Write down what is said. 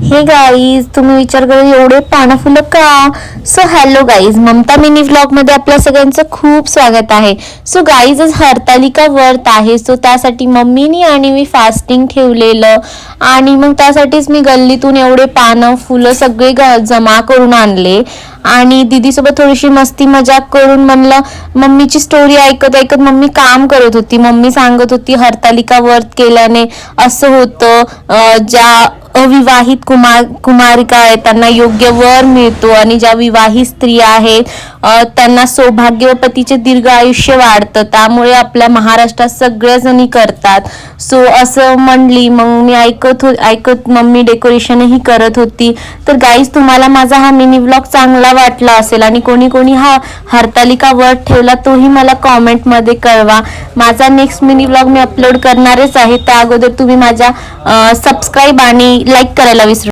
हे गाईज, तुम्ही विचार करा एवढे पानं फुलं का? So hello guys, Mamta mini vlog मध्ये आपल्या सगळ्यांचं खूप स्वागत आहे. सो गाईज, आज हरतालिका व्रत आहे. सो त्यासाठी मम्मीनी आणि मी फास्टिंग ठेवलेलं आणि मग त्यासाठीच मी गल्लीतून एवढे पानं फुलं सगळे जमा करून आणले आणि दीदीसोबत थोडीशी मस्ती मजाक करून म्हणलं. मम्मीची स्टोरी ऐकत ऐकत मम्मी काम करत होती. मम्मी सांगत होती हरतालिका व्रत केल्याने असं होतं, ज्या अविवाहित कुमारिका आहेत त्यांना योग्य वर मिळतो आणि ज्या विवाहित स्त्रिया आहेत त्यांना सौभाग्य व पतीचे दीर्घ आयुष्य वाढतं. त्यामुळे आपल्या महाराष्ट्रात सगळ्याजणी करतात. सो असं म्हणली. मग मी ऐकत मम्मी डेकोरेशनही करत होती. तर गाईज, तुम्हाला माझा हा मिनी व्लॉग चांगला वाटला असेल आणि कोणी कोणी हा हरतालिका व्रत ठेवला तोही मला कॉमेंटमध्ये कळवा. माझा नेक्स्ट मिनी व्लॉग मी अपलोड करणारच आहे. त्या अगोदर तुम्ही माझ्या सबस्क्राईब आणि लाईक करायला विसरू